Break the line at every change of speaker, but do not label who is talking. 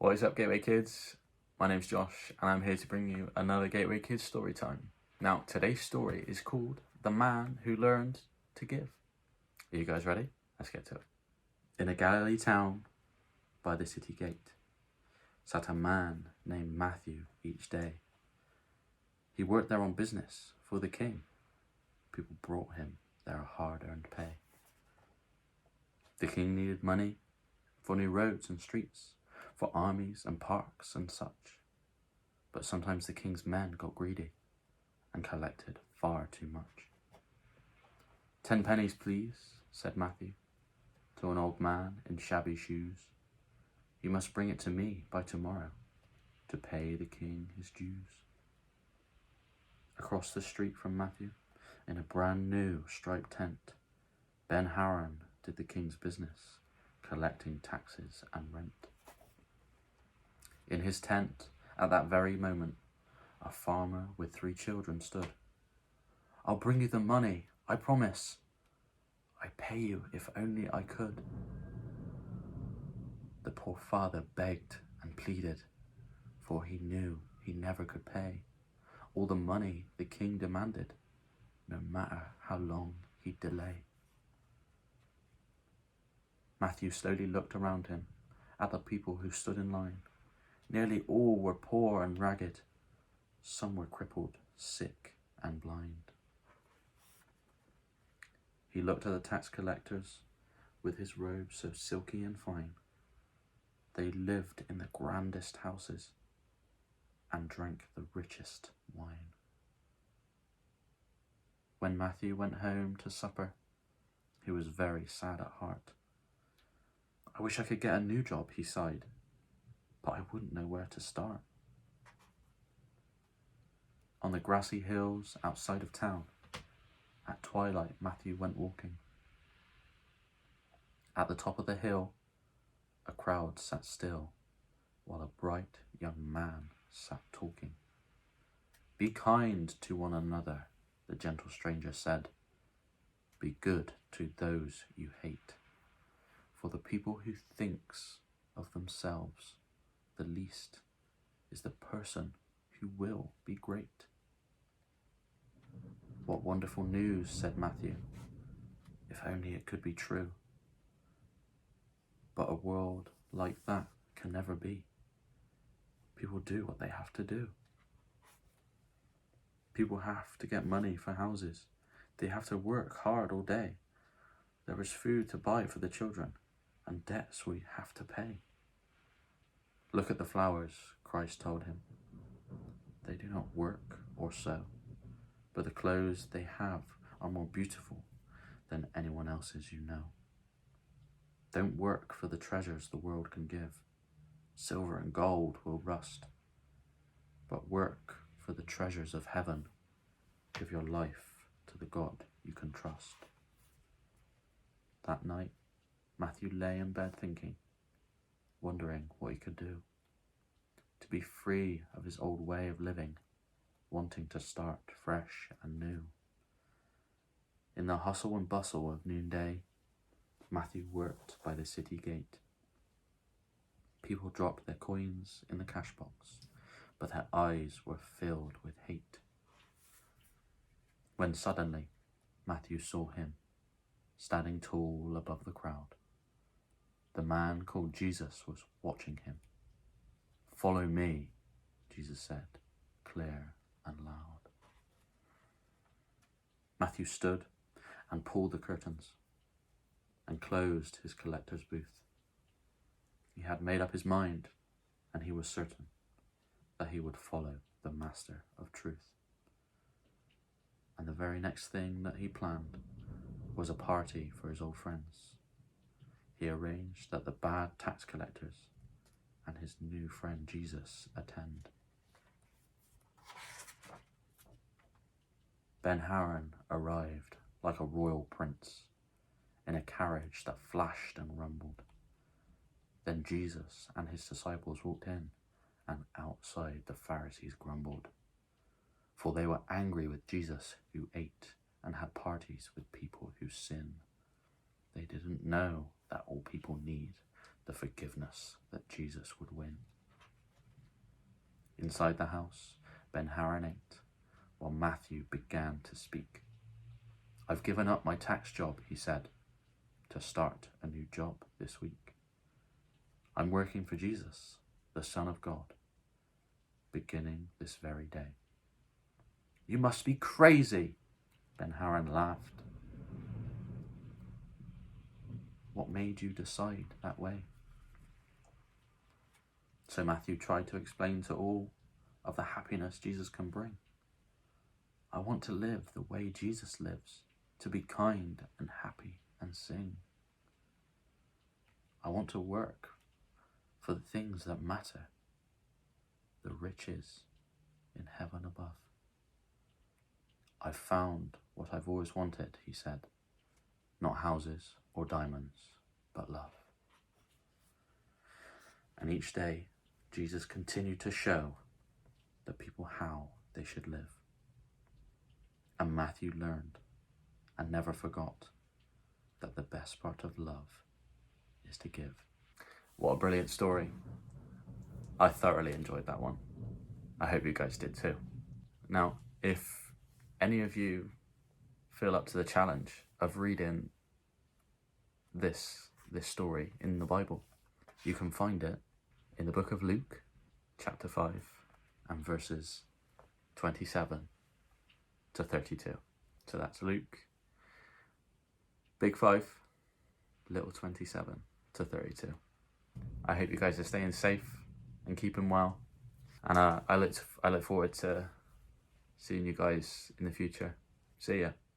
What is up, Gateway Kids? My name's Josh, and I'm here to bring you another Gateway Kids story time. Now, today's story is called The Man Who Learned to Give. Are you guys ready? Let's get to it. In a Galilee town by the city gate sat a man named Matthew each day. He worked there on business for the king. People brought him their hard-earned pay. The king needed money for new roads and streets, for armies and parks and such. But sometimes the king's men got greedy and collected far too much. 10 pennies, please, said Matthew to an old man in shabby shoes. You must bring it to me by tomorrow to pay the king his dues. Across the street from Matthew, in a brand new striped tent, Ben Haran did the king's business, collecting taxes and rent. In his tent, at that very moment, a farmer with 3 children stood. I'll bring you the money, I promise. I'd pay you if only I could. The poor father begged and pleaded, for he knew he never could pay all the money the king demanded, no matter how long he'd delay. Matthew slowly looked around him at the people who stood in line. Nearly all were poor and ragged. Some were crippled, sick and blind. He looked at the tax collectors with his robes so silky and fine. They lived in the grandest houses and drank the richest wine. When Matthew went home to supper, he was very sad at heart. I wish I could get a new job, he sighed, but I wouldn't know where to start. On the grassy hills outside of town, at twilight, Matthew went walking. At the top of the hill, a crowd sat still, while a bright young man sat talking. Be kind to one another, the gentle stranger said. Be good to those you hate. For the people who thinks of themselves the least is the person who will be great. What wonderful news, said Matthew. If only it could be true. But a world like that can never be. People do what they have to do. People have to get money for houses. They have to work hard all day. There is food to buy for the children and debts we have to pay. Look at the flowers, Christ told him. They do not work or sew, but the clothes they have are more beautiful than anyone else's you know. Don't work for the treasures the world can give. Silver and gold will rust. But work for the treasures of heaven. Give your life to the God you can trust. That night, Matthew lay in bed thinking, wondering what he could do. To be free of his old way of living, wanting to start fresh and new. In the hustle and bustle of noonday, Matthew worked by the city gate. People dropped their coins in the cash box, but their eyes were filled with hate. When suddenly, Matthew saw him, standing tall above the crowd. The man called Jesus was watching him. Follow me, Jesus said, clear and loud. Matthew stood and pulled the curtains and closed his collector's booth. He had made up his mind, and he was certain that he would follow the Master of Truth. And the very next thing that he planned was a party for his old friends. He arranged that the bad tax collectors and his new friend Jesus attend. Ben Haran arrived like a royal prince in a carriage that flashed and rumbled. Then Jesus and his disciples walked in, and outside the Pharisees grumbled, for they were angry with Jesus, who ate and had parties with people who sin. They didn't know that all people need the forgiveness that Jesus would win. Inside the house, Ben Haran ate, while Matthew began to speak. I've given up my tax job, he said, to start a new job this week. I'm working for Jesus, the Son of God, beginning this very day. You must be crazy, Ben Haran laughed. What made you decide that way? So Matthew tried to explain to all of the happiness Jesus can bring. I want to live the way Jesus lives, to be kind and happy and sing. I want to work for the things that matter, the riches in heaven above. I've found what I've always wanted, he said, not houses or diamonds, but love. And each day, Jesus continued to show the people how they should live. And Matthew learned and never forgot that the best part of love is to give. What a brilliant story. I thoroughly enjoyed that one. I hope you guys did too. Now, if any of you feel up to the challenge of reading this story in the Bible, you can find it in the book of Luke, chapter 5, and verses 27 to 32. So that's Luke, big 5, little 27 to 32. I hope you guys are staying safe and keeping well. And I look forward to seeing you guys in the future. See ya.